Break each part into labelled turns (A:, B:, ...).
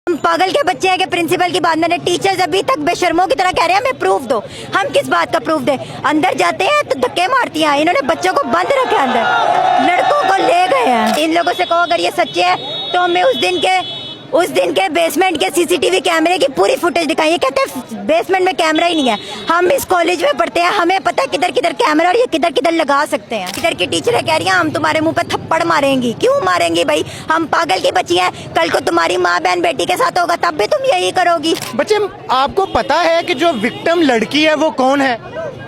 A: हम पागल के बच्चे हैं कि प्रिंसिपल की बात मैंने टीचर्स अभी तक बेशर्मों की तरह कह रहे हैं हमें प्रूफ दो। हम किस बात का प्रूफ दें? अंदर जाते हैं तो धक्के मारती हैं। इन्होंने बच्चों को बंद रखे अंदर, लड़कों को ले गए हैं। इन लोगों से कहो अगर ये सच्चे है तो हमें उस दिन के बेसमेंट के सीसीटीवी कैमरे की पूरी फुटेज दिखाई। ये कहते हैं बेसमेंट में कैमरा ही नहीं है। हम इस कॉलेज में पढ़ते हैं, हमें पता है किधर किधर कैमरा और ये किधर किधर लगा सकते हैं। इधर की टीचरें कह रही हैं हम तुम्हारे मुंह पे थप्पड़ मारेंगी। क्यों मारेंगी भाई? हम पागल की बच्ची हैं, कल को तुम्हारी माँ बहन बेटी के साथ होगा तब भी तुम यही करोगी।
B: बच्चे, आपको पता है कि जो विक्टिम लड़की है वो कौन है?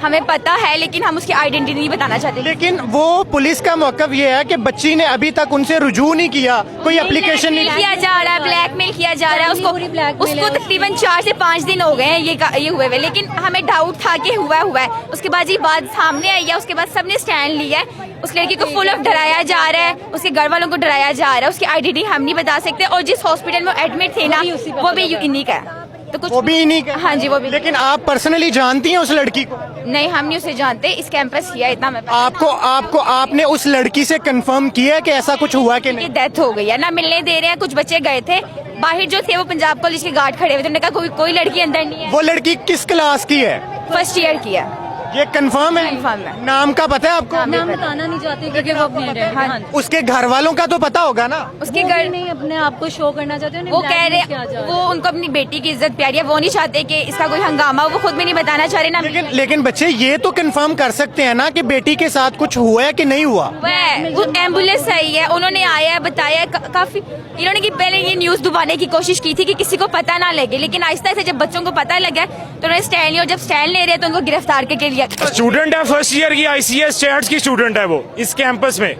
C: हमें पता है लेकिन हम उसकी आइडेंटिटी नहीं बताना चाहते।
B: लेकिन वो पुलिस का मौक़िफ़ ये है कि बच्ची ने अभी तक उनसे रुजू नहीं किया, कोई एप्लीकेशन नहीं
C: किया जा रहा है, ब्लैकमेल किया जा रहा है उसको तकरीबन 4 से 5 दिन हो गए हैं ये हुए हुए। लेकिन हमें डाउट था कि हुआ है। उसके बाद ये बात सामने आई है, उसके बाद सबने स्टैंड लिया है। उस लड़की को फुल ऑफ डराया जा रहा है, उसके घर वालों को डराया जा रहा है। उसकी आइडेंटिटी हम नहीं बता सकते। और जिस हॉस्पिटल में एडमिट थे ना वो भी इन्हीं का है। तो कुछ
B: वो भी इन्हीं का?
C: हाँ जी वो भी।
B: लेकिन आप पर्सनली जानती हैं उस लड़की को?
C: नहीं, हम नहीं उसे जानते। इस कैंपस किया इतना मैं
B: आपने उस लड़की से कंफर्म किया कि ऐसा कुछ हुआ कि नहीं?
C: डेथ हो गई है ना, मिलने दे रहे हैं। कुछ बच्चे गए थे बाहर जो थे वो पंजाब कॉलेज के गार्ड खड़े हुए थे। उन्होंने कहा कोई लड़की अंदर नहीं है।
B: वो लड़की किस क्लास की है?
C: फर्स्ट ईयर की है।
B: ये कंफर्म है?
C: कंफर्म है।
B: नाम का पता है आपको?
D: नाम बताना नहीं चाहते क्योंकि वो अपने हाँ।
B: उसके घर वालों का तो पता होगा ना?
C: उसके घर
D: नहीं अपने आप को शो करना चाहते हैं।
C: वो कह रहे वो उनको अपनी बेटी की इज्जत प्यारी है, वो नहीं चाहते कि इसका कोई हंगामा हो। वो खुद में नहीं बताना चाह रहे ना।
B: लेकिन बच्चे ये तो कंफर्म कर सकते हैं ना कि बेटी के साथ कुछ हुआ है कि नहीं हुआ?
C: वो एम्बुलेंस आई है, उन्होंने आया है, बताया है, काफी इन्होंने कि पहले ये न्यूज दबाने की कोशिश की थी कि किसी को पता ना लगे। लेकिन आहिस्ता आहिस्ता जब बच्चों को पता लगा तो उन्होंने स्टैंड लिया। और जब स्टैंड ले रहे तो उनको गिरफ्तार करके लिया।
E: स्टूडेंट है, फर्स्ट ईयर की ICS चैट्स की स्टूडेंट है वो इस कैंपस में।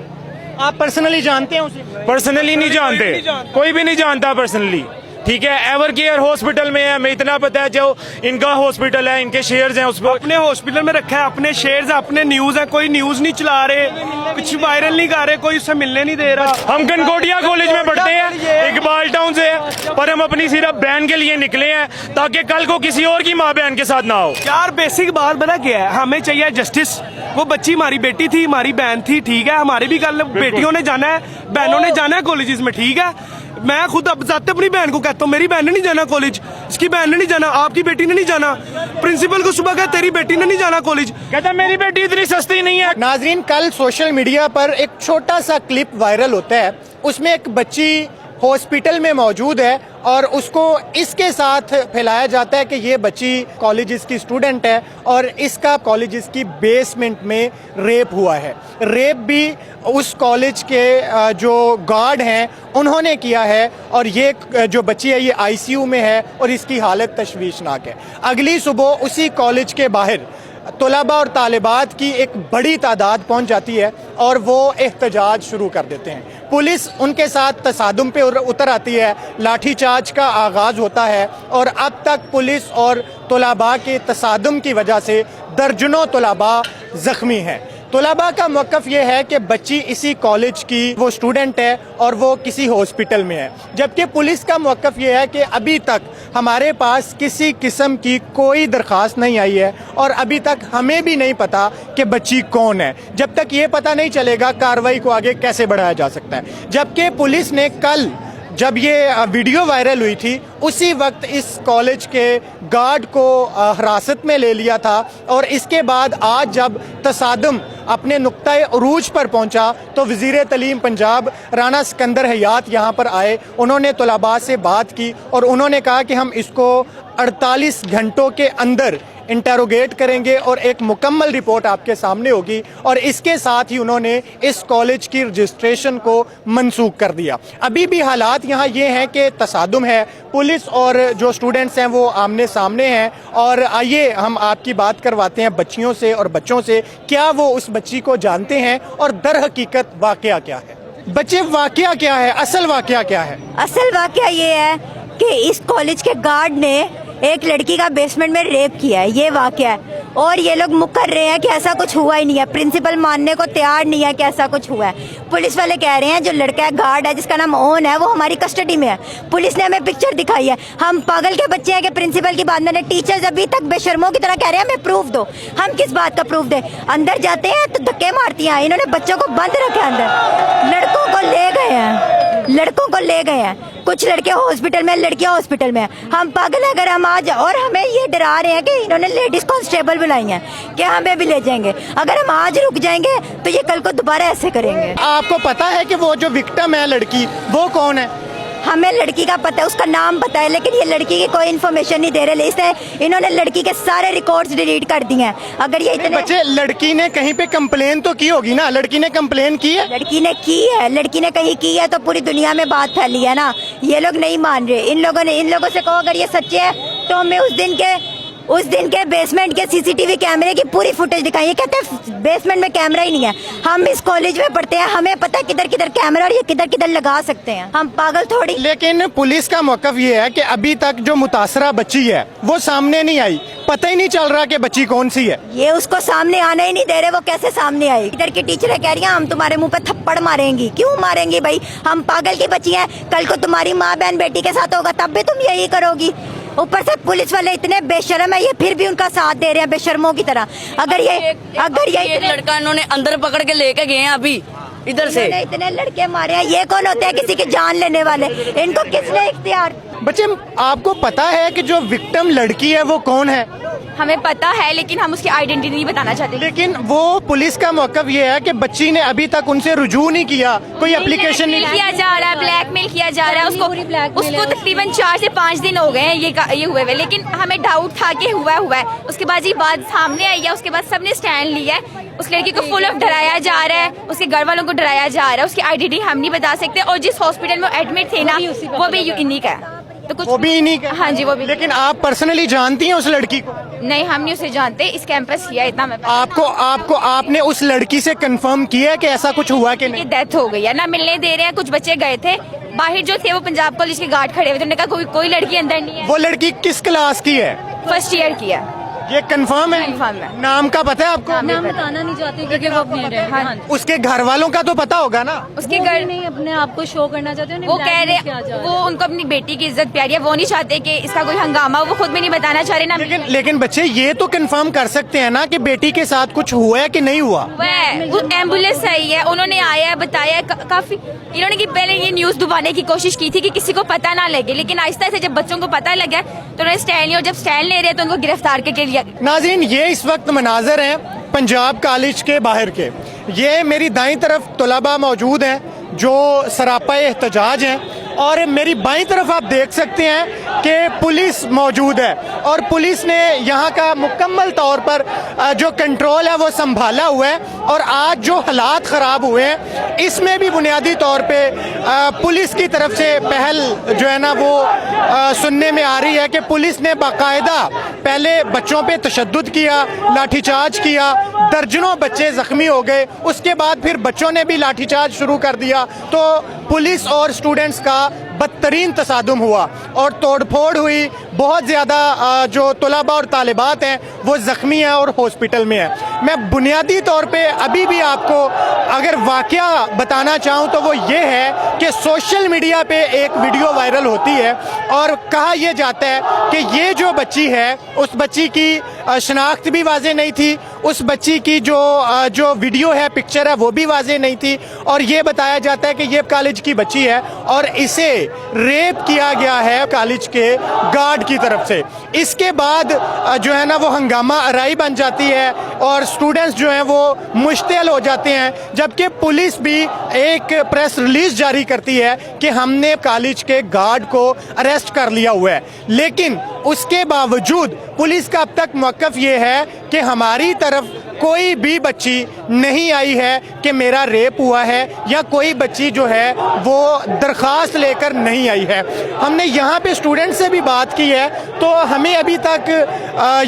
B: आप पर्सनली जानते हैं उसे?
E: पर्सनली नहीं जानते, कोई भी नहीं जानता पर्सनली। ठीक है, एवर केयर हॉस्पिटल में है, हमें इतना पता है। जो इनका हॉस्पिटल है, इनके शेयर्स हैं उस पर।
F: अपने हॉस्पिटल में रखा है, अपने शेयर्स है, अपने न्यूज है। कोई न्यूज नहीं चला रहे, कुछ वायरल नहीं कर रहे, कोई उससे मिलने नहीं दे रहा।
E: हम कनकोटिया कॉलेज में पढ़ते हैं, इकबाल टाउन से, पर हम अपनी सिर्फ बहन के लिए निकले हैं ताकि कल को किसी और की माँ बहन के साथ ना हो।
F: यार बेसिक बात पता क्या है, हमें चाहिए जस्टिस। वो बच्ची हमारी बेटी थी, हमारी बहन थी, ठीक है। हमारे भी कल बेटियों ने जाना है, बहनों ने जाना है कॉलेजेस में, ठीक है। मैं खुद अब जाते अपनी बहन को कहता हूँ मेरी बहन ने नहीं जाना कॉलेज, इसकी बहन ने नहीं जाना, आपकी बेटी ने नहीं जाना। प्रिंसिपल को सुबह कहा तेरी बेटी ने नहीं जाना कॉलेज,
E: कहता मेरी बेटी इतनी सस्ती नहीं है।
B: नाजरीन, कल सोशल मीडिया पर एक छोटा सा क्लिप वायरल होता है। उसमें एक बच्ची हॉस्पिटल में मौजूद है और उसको इसके साथ फैलाया जाता है कि ये बच्ची कॉलेजेस की स्टूडेंट है और इसका कॉलेजेस की बेसमेंट में रेप हुआ है। रेप भी उस कॉलेज के जो गार्ड हैं उन्होंने किया है और ये जो बच्ची है ये ICU में है और इसकी हालत तशवीशनाक है। अगली सुबह उसी कॉलेज के बाहर तलबा और तालिबात की एक बड़ी तादाद पहुंच जाती है और वो एहतजाज शुरू कर देते हैं। पुलिस उनके साथ तसादुम पे उतर आती है, लाठीचार्ज का आगाज़ होता है और अब तक पुलिस और तलबा के तसादुम की वजह से दर्जनों तलबा ज़ख्मी हैं। तलबा का मौक़िफ़ ये है कि बच्ची इसी कॉलेज की वो स्टूडेंट है और वो किसी हॉस्पिटल में है, जबकि पुलिस का मौक़िफ़ ये है कि अभी तक हमारे पास किसी किस्म की कोई दरख्वास्त नहीं आई है और अभी तक हमें भी नहीं पता कि बच्ची कौन है। जब तक ये पता नहीं चलेगा कार्रवाई को आगे कैसे बढ़ाया जा सकता है। जबकि पुलिस ने कल जब ये वीडियो वायरल हुई थी उसी वक्त इस कॉलेज के गार्ड को हिरासत में ले लिया था और इसके बाद आज जब तसादुम अपने नुक्ता उरूज पर पहुंचा तो वज़ीर तलीम पंजाब राना सिकंदर हयात यहाँ पर आए। उन्होंने तलबा से बात की और उन्होंने कहा कि हम इसको 48 घंटों के अंदर इंटेरोगेट करेंगे और एक मुकम्मल रिपोर्ट आपके सामने होगी। और इसके साथ ही उन्होंने इस कॉलेज की रजिस्ट्रेशन को मंसूख कर दिया। अभी भी हालात यहाँ ये हैं कि तसादुम है, पुलिस और जो स्टूडेंट्स हैं वो आमने सामने हैं। और आइए हम आपकी बात करवाते हैं बच्चियों से और बच्चों से, क्या वो उस बच्ची को जानते हैं और दर हकीकत वाकया क्या है। बच्चे, वाकया क्या है, असल वाकया क्या है?
A: असल वाकया ये है कि इस कॉलेज के गार्ड ने एक लड़की का बेसमेंट में रेप किया है, ये वाकया है। और ये लोग मुकर रहे हैं कि ऐसा कुछ हुआ ही नहीं है। प्रिंसिपल मानने को तैयार नहीं है कि ऐसा कुछ हुआ है। पुलिस वाले कह रहे हैं जो लड़का है गार्ड है जिसका नाम ओन है वो हमारी कस्टडी में है। पुलिस ने हमें पिक्चर दिखाई है। हम पागल के बच्चे हैं कि प्रिंसिपल की बात मैंने टीचर्स अभी तक बेशर्मों की तरह कह रहे हैं हमें प्रूफ दो। हम किस बात का प्रूफ दें? अंदर जाते हैं तो धक्के मारती हैं। इन्होंने बच्चों को बंद रखे अंदर, लड़कों को ले गए हैं। कुछ लड़के हॉस्पिटल में, लड़कियां हॉस्पिटल में हैं। हम पागल हैं अगर हम आज, और हमें ये डरा रहे हैं कि इन्होंने लेडीज कांस्टेबल बुलाई हैं कि हमें भी ले जाएंगे। अगर हम आज रुक जाएंगे तो ये कल को दोबारा ऐसे करेंगे।
B: आपको पता है कि वो जो विक्टिम है लड़की, वो कौन है?
A: हमें लड़की का पता है, उसका नाम पता है, लेकिन ये लड़की की कोई इन्फॉर्मेशन नहीं दे रहे। इसलिए इन्होंने लड़की के सारे रिकॉर्ड्स डिलीट कर दिए हैं। अगर ये इतने
B: बच्चे, लड़की ने कहीं पे कंप्लेन तो की होगी ना? लड़की ने कंप्लेन की है?
A: लड़की ने की है, लड़की ने कहीं की है तो पूरी दुनिया में बात फैली है ना। ये लोग नहीं मान रहे। इन लोगों से कहो अगर ये सच्चे है तो हमें उस दिन के बेसमेंट के सीसीटीवी कैमरे की पूरी फुटेज दिखाई। ये कहते हैं बेसमेंट में कैमरा ही नहीं है। हम इस कॉलेज में पढ़ते हैं, हमें पता है किधर किधर कैमरा और ये किधर किधर लगा सकते हैं। हम पागल थोड़ी।
B: लेकिन पुलिस का मौकफ ये है कि अभी तक जो मुतासरा बच्ची है वो सामने नहीं आई। पता ही नहीं चल रहा कि बच्ची कौन सी है।
A: ये उसको सामने आना ही नहीं दे रहे। वो कैसे सामने आई? इधर की टीचरें कह रही हैं हम तुम्हारे मुंह पे थप्पड़ मारेंगी। क्यों मारेंगी भाई? हम पागल की बच्ची हैं। कल को तुम्हारी माँ बहन बेटी के साथ होगा तब भी तुम यही करोगी। ऊपर से पुलिस वाले इतने बेशर्म है, ये फिर भी उनका साथ दे रहे हैं बेशर्मों की तरह। अगर ये
G: एक लड़का इन्होंने अंदर पकड़ के लेके गए हैं अभी इधर से।
A: इतने लड़के मारे हैं। ये कौन होते हैं किसी की जान लेने वाले? इनको किसने इख्तियार?
B: बच्चे, आपको पता है कि जो विक्टिम लड़की है वो कौन है?
C: हमें पता है लेकिन हम उसकी आइडेंटिटी नहीं बताना चाहते।
B: लेकिन वो पुलिस का मौकफ ये है कि बच्ची ने अभी तक उनसे रुजू नहीं किया, कोई एप्लीकेशन नहीं
C: किया जा रहा है, ब्लैकमेल किया जा रहा है उसको तकरीबन 4 से 5 दिन हो गए हैं ये हुए हुए। लेकिन हमें डाउट था कि हुआ है। उसके बाद ये बात सामने आई है, उसके बाद सबने स्टैंड लिया है। उस लड़की को फुल ऑफ डराया जा रहा है, उसके घर वालों को डराया जा रहा है। उसकी आइडेंटिटी हम नहीं बता सकते। और जिस हॉस्पिटल में एडमिट थे ना वो भी इन्हीं का है। तो कुछ
B: वो भी इन्हीं का?
C: हाँ जी, वो भी।
B: लेकिन आप पर्सनली जानती हैं उस लड़की को?
C: नहीं, हम नहीं उसे जानते। इस कैंपस किया इतना मैं
B: आपने उस लड़की से कंफर्म किया है कि ऐसा कुछ हुआ कि नहीं?
C: डेथ हो गई है ना, मिलने दे रहे हैं। कुछ बच्चे गए थे बाहर जो थे वो पंजाब कॉलेज के गार्ड खड़े हुए थे। उन्होंने कहा कोई लड़की अंदर नहीं है।
B: वो लड़की किस क्लास की है?
C: फर्स्ट ईयर की है।
B: ये कंफर्म है?
C: कंफर्म है।
B: नाम का पता है आपको?
D: नाम बताना नहीं चाहते क्योंकि वो अपने हाँ।
B: उसके घर वालों का तो पता होगा ना?
C: उसके
D: वो
C: घर
D: भी नहीं अपने आप को शो करना चाहते।
C: वो कह रहे वो उनको अपनी बेटी की इज्जत प्यारी है। वो नहीं चाहते कि इसका कोई हंगामा, वो खुद भी नहीं बताना चाह रहे ना।
B: लेकिन बच्चे ये तो कंफर्म कर सकते हैं ना कि बेटी के साथ कुछ हुआ है कि नहीं हुआ?
C: वो एम्बुलेंस आई है, उन्होंने आया है, बताया काफी। इन्होंने कि पहले ये न्यूज दबाने की कोशिश की थी कि किसी को पता ना लगे, लेकिन आहिस्ता आहिस्ता जब बच्चों को पता लगा तो उन्होंने स्टैंड लिया। और जब स्टैंड ले रहे तो उनको गिरफ्तार करके लिया।
B: नाज़रीन, ये इस वक्त मनाजर हैं पंजाब कॉलेज के बाहर के। ये मेरी दाईं तरफ तलबा मौजूद हैं जो सरापा एहतजाज हैं, और मेरी बाईं तरफ आप देख सकते हैं कि पुलिस मौजूद है। और पुलिस ने यहाँ का मुकम्मल तौर पर जो कंट्रोल है वो संभाला हुआ है। और आज जो हालात ख़राब हुए हैं इसमें भी बुनियादी तौर पे पुलिस की तरफ से पहल जो है ना वो सुनने में आ रही है कि पुलिस ने बाकायदा पहले बच्चों पे तशद्दुद किया, लाठीचार्ज किया, दर्जनों बच्चे ज़ख्मी हो गए। उसके बाद फिर बच्चों ने भी लाठीचार्ज शुरू कर दिया। तो पुलिस और स्टूडेंट्स का बदतरीन तसादुम हुआ और तोड़फोड़ हुई। बहुत ज़्यादा जो तलबा और तालिबात हैं वो ज़ख्मी हैं और हॉस्पिटल में हैं। मैं बुनियादी तौर पे अभी भी आपको अगर वाक़या बताना चाहूँ तो वो ये है कि सोशल मीडिया पे एक वीडियो वायरल होती है और कहा यह जाता है कि ये जो बच्ची है उस बच्ची की शनाख्त भी वाज़े नहीं थी, उस बच्ची की जो वीडियो है, पिक्चर है, वो भी वाज़े नहीं थी। और ये बताया जाता है कि ये कॉलेज की बच्ची है और इसे रेप किया गया है कॉलेज के गार्ड की तरफ से। इसके बाद जो है ना वो हंगामा आराई बन जाती है और स्टूडेंट्स जो हैं वो मुश्तिल हो जाते हैं। जबकि पुलिस भी एक प्रेस रिलीज जारी करती है कि हमने कॉलेज के गार्ड को अरेस्ट कर लिया हुआ है। लेकिन उसके बावजूद पुलिस का अब तक मौक़िफ़ ये है कि हमारी तरफ कोई भी बच्ची नहीं आई है कि मेरा रेप हुआ है, या कोई बच्ची जो है वो दरख्वास्त लेकर नहीं आई है। हमने यहाँ पे स्टूडेंट से भी बात की है तो हमें अभी तक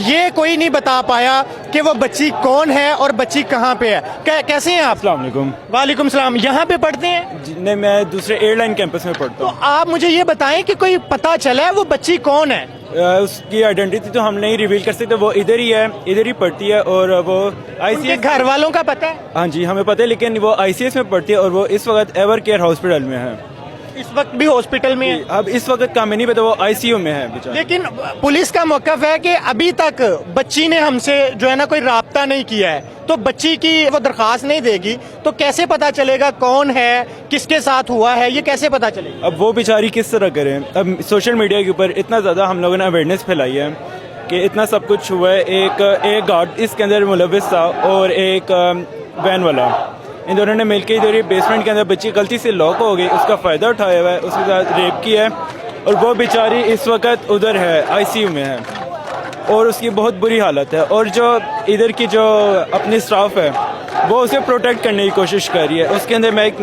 B: ये कोई नहीं बता पाया कि वो बच्ची कौन है और बच्ची कहाँ पे है। कैसे हैं आप?
E: अस्सलाम वालेकुम।
B: वालेकुम सलाम। यहाँ पे पढ़ते हैं?
E: नहीं, मैं दूसरे एयरलाइन कैंपस में पढ़ता हूँ।
B: तो आप मुझे ये बताएं कि कोई पता चला है वो बच्ची कौन है?
E: उसकी आइडेंटिटी तो हम नहीं रिवील कर सकते। वो इधर ही है, इधर ही पढ़ती है और वो ICS
B: घर वालों का पता है?
E: हाँ जी, हमें पता है, लेकिन वो ICS में पढ़ती है और वो इस वक्त एवर केयर हॉस्पिटल में है।
B: इस वक्त भी हॉस्पिटल में है।
H: अब इस वक्त का हमें नहीं पता, वो आईसीयू में है बेचारा।
B: लेकिन पुलिस का मौकफ है कि अभी तक बच्ची ने हमसे जो है ना कोई राब्ता नहीं किया है, तो बच्ची की वो दरखास्त नहीं देगी तो कैसे पता चलेगा कौन है, किसके साथ हुआ है, ये कैसे पता चलेगा?
H: अब वो बेचारी किस तरह करें? अब सोशल मीडिया के ऊपर इतना ज़्यादा हम लोगों ने अवेयरनेस फैलाई है कि इतना सब कुछ हुआ है। एक गार्ड इसके अंदर मुलविस था और एक वैन वाला, इन दोनों ने मिलकर इधर बेसमेंट के अंदर बच्ची गलती से लॉक हो गई, उसका फ़ायदा उठाया हुआ है, उसके साथ रेप किया है और वो बेचारी इस वक्त उधर है, आईसीयू में है और उसकी बहुत बुरी हालत है। और जो इधर की जो अपनी स्टाफ है वो उसे प्रोटेक्ट करने की कोशिश कर रही है। उसके अंदर मैं एक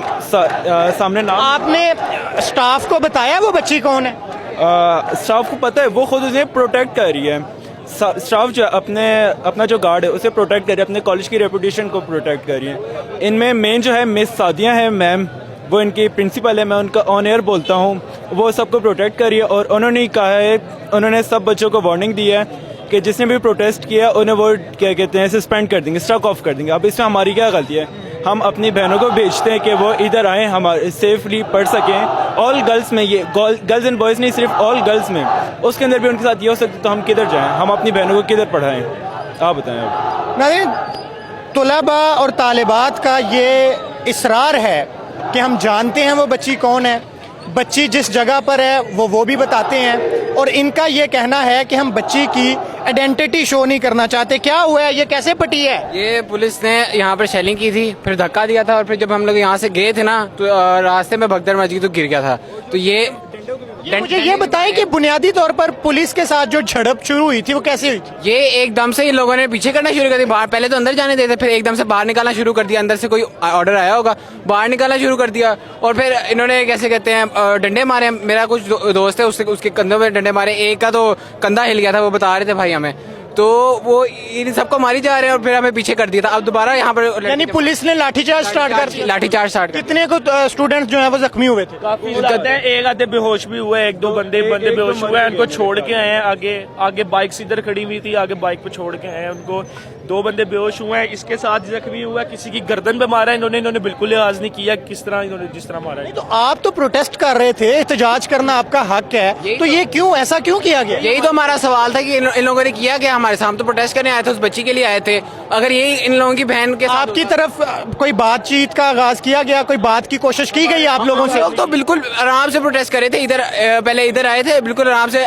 H: सामने नाम,
B: आपने स्टाफ को बताया वो बच्ची कौन है?
H: स्टाफ को पता है, वो खुद उसे प्रोटेक्ट कर रही है। स्टाफ जो अपना जो गार्ड है उसे प्रोटेक्ट कर रही है, अपने कॉलेज की रेपुटेशन को प्रोटेक्ट कर रही है। इनमें मेन जो है मिस सादिया है मैम, वो इनकी प्रिंसिपल है, मैं उनका ऑन एयर बोलता हूँ, वो सबको प्रोटेक्ट कर रही है। और उन्होंने कहा है, उन्होंने सब बच्चों को वार्निंग दी है कि जिसने भी प्रोटेस्ट किया उन्हें वो क्या कहते हैं सस्पेंड कर देंगे, स्टॉक ऑफ कर देंगे। अब इसमें हमारी क्या गलती है? हम अपनी बहनों को भेजते हैं कि वो इधर आएँ, हमारे सेफली पढ़ सकें। ऑल गर्ल्स में, ये गर्ल्स एंड बॉयज़ नहीं, सिर्फ ऑल गर्ल्स में, उसके अंदर भी उनके साथ ये हो सकता, तो हम किधर जाएँ? हम अपनी बहनों को किधर पढ़ाएँ? आप बताएं। अब
B: नाज़रीन, तुलबा और तालिबात का ये इसरार है कि हम जानते हैं वो बच्ची कौन है, बच्ची जिस जगह पर है वो भी बताते हैं, और इनका ये कहना है कि हम बच्ची की आइडेंटिटी शो नहीं करना चाहते। क्या हुआ है, ये कैसे पटी है?
I: ये पुलिस ने यहाँ पर शेलिंग की थी, फिर धक्का दिया था, और फिर जब हम लोग यहाँ से गए थे ना तो रास्ते में भगदड़ मच गई तो गिर गया था। तो ये
B: मुझे ये बताएं कि बुनियादी तौर पर पुलिस के साथ जो झड़प शुरू हुई थी वो कैसे हुई थी?
I: ये एकदम से इन लोगों ने पीछे करना शुरू कर दिया, बाहर पहले तो अंदर जाने देते, फिर एकदम से बाहर निकालना शुरू कर दिया। अंदर से कोई ऑर्डर आया होगा, बाहर निकालना शुरू कर दिया, और फिर इन्होंने कैसे कहते हैं डंडे मारे। मेरा कुछ दोस्त है, उसके कंधों में डंडे मारे, एक का तो कंधा हिल गया था, वो बता रहे थे भाई हमें। तो वो इन सबको मारी जा रहे हैं, और फिर हमें पीछे कर दिया था। अब दोबारा यहाँ पर
B: यानी पुलिस ने लाठीचार्ज स्टार्ट कर दिया?
I: लाठीचार्ज स्टार्ट कर।
B: कितने को स्टूडेंट्स जो है वो जख्मी हुए थे?
E: एक आधे बेहोश भी हुए, एक दो बंदे बेहोश हुए हैं, उनको छोड़ के आए हैं। आगे बाइक इधर खड़ी हुई थी, आगे बाइक पे छोड़ के आए हैं उनको। 2 बंदे बेहोश हुए हैं, इसके साथ जख्मी हुआ है, किसी की गर्दन पे मारा है इन्होंने बिल्कुल लिहाज नहीं किया किस तरह इन्होंने जिस तरह मारा है।
B: तो आप तो प्रोटेस्ट कर रहे थे, एहतजाज करना आपका हक है, तो ये क्यों, ऐसा क्यों किया गया?
I: यही तो हमारा सवाल था कि इन लोगों ने किया क्या हमारे सामने? तो प्रोटेस्ट करने आए थे, उस बच्ची के लिए आए थे। अगर यही इन लोगों की बहन के साथ
B: आपकी तरफ कोई बातचीत का आगाज किया गया, कोई बात की कोशिश की गई आप लोगों से?
I: लोग तो बिल्कुल आराम से प्रोटेस्ट कर रहे थे। इधर पहले इधर आए थे, बिल्कुल आराम से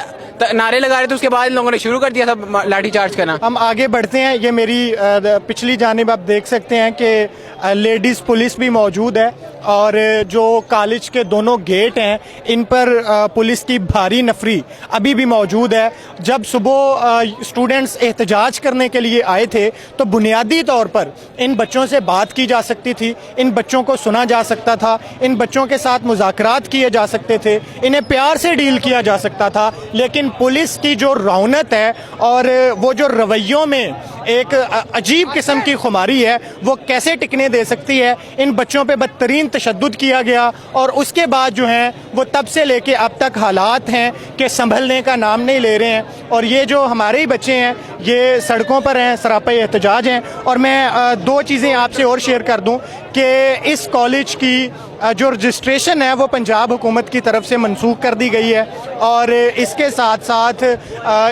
I: नारे लगा रहे थे, उसके बाद इन लोगों ने शुरू कर दिया था लाठीचार्ज करना।
B: हम आगे बढ़ते हैं। ये मेरी पिछली जानिब आप देख सकते हैं कि लेडीज पुलिस भी मौजूद है, और जो कॉलेज के दोनों गेट हैं इन पर पुलिस की भारी नफरी अभी भी मौजूद है। जब सुबह स्टूडेंट्स एहतजाज करने के लिए आए थे तो बुनियादी तौर पर इन बच्चों से बात की जा सकती थी, इन बच्चों को सुना जा सकता था, इन बच्चों के साथ मुज़ाकरात किए जा सकते थे, इन्हें प्यार से डील किया जा सकता था। लेकिन पुलिस की जो रौनक है और वो जो रवैयों में एक अजीब किस्म की खुमारी है, वो कैसे टिकने दे सकती है? इन बच्चों पे बदतरीन तशद्दुद किया गया, और उसके बाद जो है वो तब से लेके अब तक हालात हैं कि संभलने का नाम नहीं ले रहे हैं। और ये जो हमारे ही बच्चे हैं ये सड़कों पर हैं, सरापा एहतजाज हैं। और मैं 2 चीज़ें आपसे और शेयर कर दूं कि इस कॉलेज की जो रजिस्ट्रेशन है वो पंजाब हुकूमत की तरफ से मनसूख कर दी गई है, और इसके साथ साथ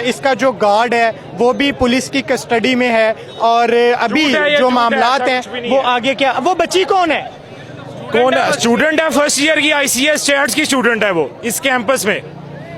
B: इसका जो गार्ड है वो भी पुलिस की कस्टडी में है। और अभी जो मामलात हैं वो आगे क्या, वो बच्ची कौन है?
E: कौन है? स्टूडेंट है, फर्स्ट ईयर की ICS चैट्स की स्टूडेंट है वो, इस कैंपस में।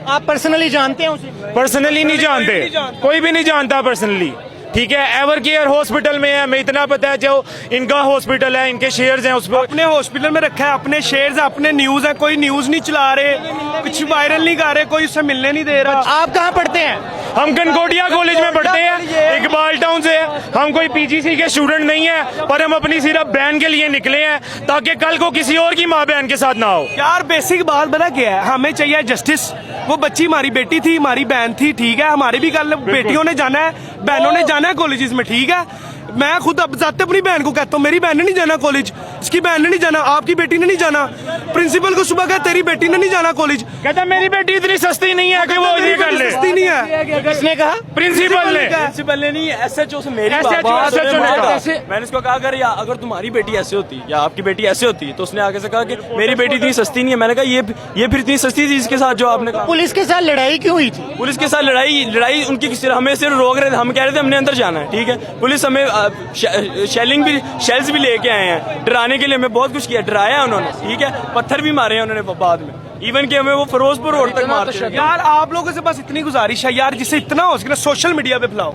B: आप पर्सनली जानते हैं उसे?
E: पर्सनली नहीं जानते, कोई भी नहीं जानता पर्सनली, ठीक है। एवर केयर हॉस्पिटल में है, हमें इतना पता है, जो इनका हॉस्पिटल है, इनके शेयर्स हैं उस पर।
F: अपने हॉस्पिटल में रखा है, अपने शेयर्स है, अपने न्यूज है, कोई न्यूज नहीं चला रहे, कुछ वायरल नहीं कर रहे, कोई उससे मिलने नहीं दे रहा।
B: आप कहाँ पढ़ते हैं?
E: हम कनकोटिया कॉलेज में पढ़ते हैं, इकबाल टाउन से। हम कोई PGC के स्टूडेंट नहीं है, पर हम अपनी सिर्फ बहन के लिए निकले हैं ताकि कल को किसी और की माँ बहन के साथ ना हो।
F: यार बेसिक बात पता क्या है, हमें चाहिए जस्टिस। वो बच्ची हमारी बेटी थी, हमारी बहन थी, ठीक है। हमारी भी कल बेटियों ने जाना है, बहनों ने जाना है कॉलेजेस में, ठीक है। मैं खुद अब जाते अपनी बहन को कहता हूँ मेरी बहन ने नहीं जाना कॉलेज, इसकी बहन ने नहीं जाना, आपकी बेटी ने नहीं जाना। प्रिंसिपल को सुबह कहता तेरी बेटी ने नहीं जाना कॉलेज,
E: कहता मेरी बेटी इतनी सस्ती नहीं है कि वो ये कर ले।
F: सस्ती नहीं है। है
B: किसने कहा?
F: प्रिंसिपल ने
H: प्रिंसिपल ने नहीं, एसएचओ से मेरी
F: SHO
H: बात
F: SHO ने
H: बात
F: कहा।
H: है। मैंने उसको कहा अगर तुम्हारी बेटी ऐसे होती या आपकी बेटी ऐसे होती तो उसने आगे से कहा कि मेरी बेटी इतनी सस्ती नहीं है। मैंने कहा ये फिर इतनी सस्ती थी इसके साथ जो आपने कहा।
B: पुलिस के साथ लड़ाई क्यों हुई थी?
H: पुलिस के साथ लड़ाई उनकी हमें सिर्फ रोक रहे थे, हम कह रहे थे हमने अंदर जाना है, ठीक है। पुलिस हमें शेल्स भी लेके आए हैं डराने के लिए, हमें बहुत कुछ किया, डराया उन्होंने, ठीक है। पत्थर भी मारे हैं उन्होंने बाद में, इवन कि हमें वो फिरोजपुर रोड तक मारते हैं।
F: यार आप लोगों से बस इतनी गुजारिश है यार, जिससे इतना हो सके ना सोशल मीडिया पे फैलाओ।